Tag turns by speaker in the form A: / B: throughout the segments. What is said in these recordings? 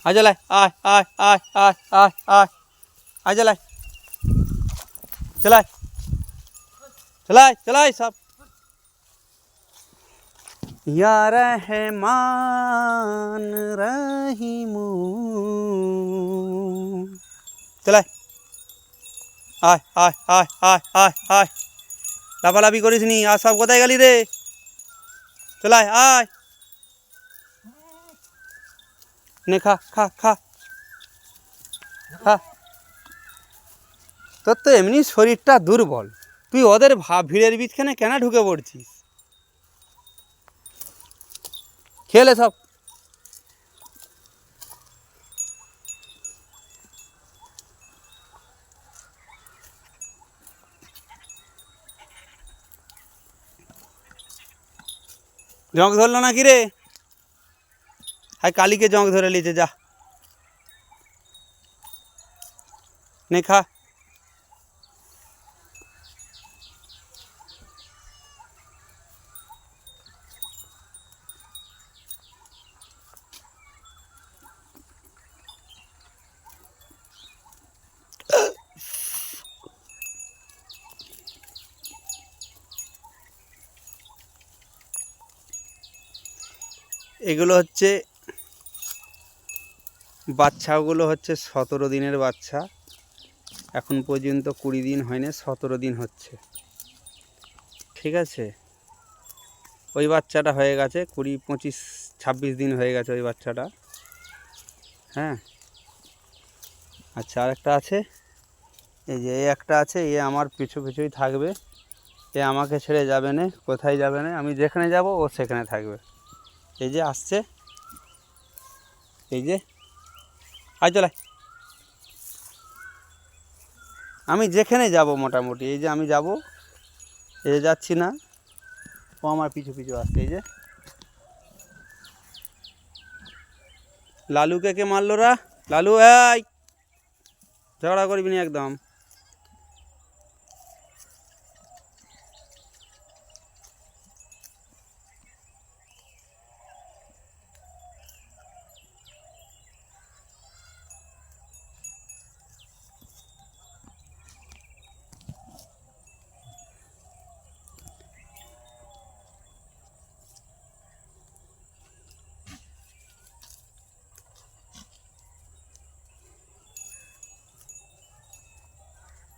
A: আয় চলাই, আয় আয় আয় আয় আয় আয় আয় চলাই, চলাই চলাই চলাই সব। ইয়া রহমান রহিমু, চলাই, আয় আয় আয় আয় আয় আয়, লাফালাফি করিস নি। আর সব কোথায় গেলি রে? চলাই, আয় নে, খা খা খা খা। তোর তো এমনি শরীরটা দুর্বল, তুই ওদের ভিড়ের বিছখানে কেন ঢুকে পড়ছিস? খেলে সব। জং ধরলো না কি রে? হাই কালীকে জং ধরে লিয়েছে, যা নে খা। এগুলো হচ্ছে বাচ্চাগুলো, হচ্ছে 17 দিনের বাচ্চা। এখন পর্যন্ত 20 দিন হয়নি, 17 দিন হচ্ছে। ঠিক আছে, ওই বাচ্চাটা হয়ে গেছে 20, 25, 26 দিন হয়ে গেছে ওই বাচ্চাটা। হ্যাঁ, আচ্ছা, আর একটা আছে, এই যে এই একটা আছে, এ আমার পিছু পিছুই থাকবে। এ আমাকে ছেড়ে যাবে না, কোথায় যাবে না, আমি যেখানে যাব ও সেখানে থাকবে। এই যে আসছে, এই যে আয় চলাই, আমি যেখানে যাব মোটামুটি, এই যে আমি যাব, এই যে যাচ্ছি না, ও আমার পিছু পিছু আসছে। এই যে লালুকে কে মারলো রা? লালু, এই ঝগড়া করবি না একদম।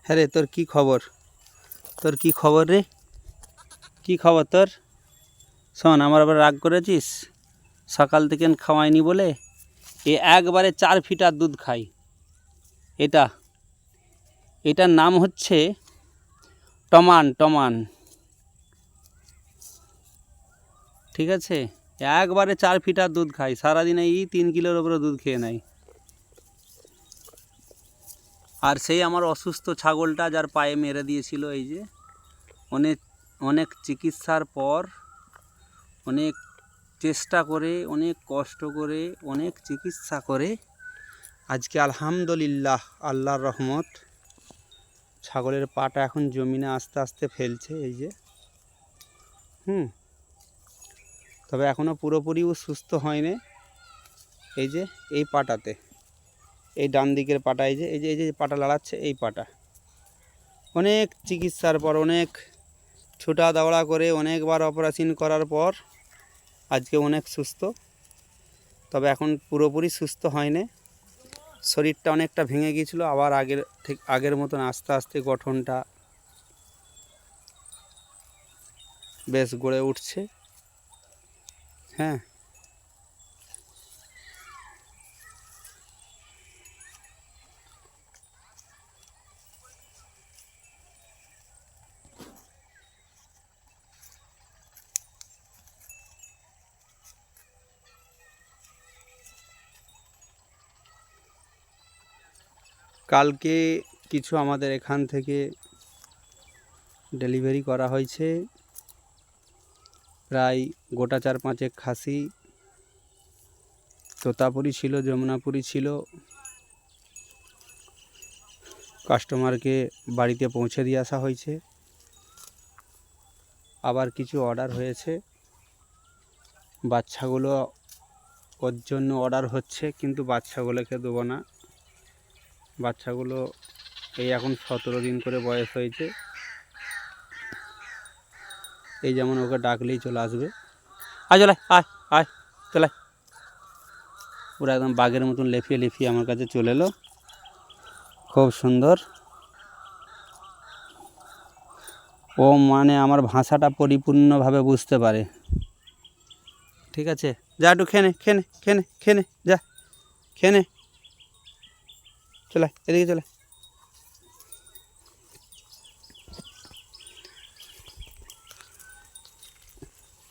A: হ্যাঁ রে, তোর কি খবর? তোর কি খবর রে? কি খবর তোর? শোন, আমার আবার রাগ করেছিস সকাল থেকে খাওয়াইনি বলে? এ একবারে 4 ফিটার দুধ খাই। এটার নাম হচ্ছে টমান টমান। ঠিক আছে, একবারে 4 ফিটার দুধ খাই, সারাদিনে 3 কিলোর উপরে দুধ খেয়ে নেয়। আর সেই আমার অসুস্থ ছাগলটা, যার পায়ে মেরে দিয়েছিল, এই যে অনেক অনেক চিকিৎসার পর, অনেক চেষ্টা করে, অনেক কষ্ট করে, অনেক চিকিৎসা করে আজকে আলহামদুলিল্লাহ, আল্লাহর রহমত, ছাগলের পাটা এখন জমিনে আস্তে আস্তে ফেলছে। এই যে তবে এখনও পুরোপুরিও সুস্থ হয়নি। এই যে এই পাটাতে, এই ডান দিকের পাটা, এই যে এই যে এই যে পাটা লাড়াচ্ছে, এই পাটা অনেক চিকিৎসার পর, অনেক ছোটা দাওড়া করে, অনেকবার অপারেশন করার পর আজকে অনেক সুস্থ। তবে এখন পুরোপুরি সুস্থ হয়নি, শরীরটা অনেকটা ভেঙে গিয়েছিল, আবার আগের মতন আস্তে আস্তে গঠনটা বেশ গড়ে উঠছে। হ্যাঁ, কালকে কিছু আমাদের এখান থেকে ডেলিভারি করা হয়েছে, প্রায় গোটা 4-5 খাসি। তোতাপুরি ছিল, যমুনাপুরি ছিল, কাস্টমারকে বাড়িতে পৌঁছে দিয়ে আসা হয়েছে। আবার কিছু অর্ডার হয়েছে, বাচ্চাগুলো ওর জন্য অর্ডার হচ্ছে, কিন্তু বাচ্চাগুলোকে দেবো না। বাচ্চাগুলো এই এখন 17 দিন করে বয়স হয়েছে। এই যেমন ওকে ডাকলেই চলে আসবে, আয় চলে আয় আয় চলে, পুরো একদম বাঘের মতন লেফিয়ে লেফিয়ে আমার কাছে চলে এলো, খুব সুন্দর। ও মানে আমার ভাষাটা পরিপূর্ণভাবে বুঝতে পারে। ঠিক আছে, যা একটু খেনে খেনে খেনে খেনে যা খেনে, চলে এদিকে চলে।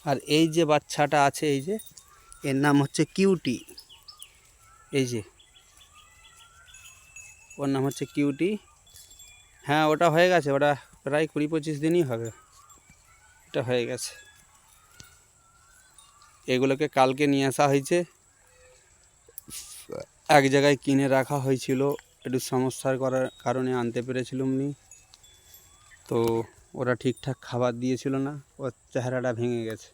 A: আর এই যে বাচ্চাটা আছে, এই যে এর নাম হচ্ছে কিউটি। এই যে ওর নাম হচ্ছে কিউটি। হ্যাঁ ওটা হয়ে গেছে, ওটা প্রায় 20-25 দিনই হবে, এটা হয়ে গেছে। এগুলোকে কালকে নিয়ে আসা হয়েছে, এক জায়গায় কিনে রাখা হয়েছিল, একটু সমস্যার কারণে আনতে পেরেছিলাম নি, তো ওরা ঠিকঠাক খাবার দিয়েছিল না, ওর চেহারাটা ভেঙে গেছে।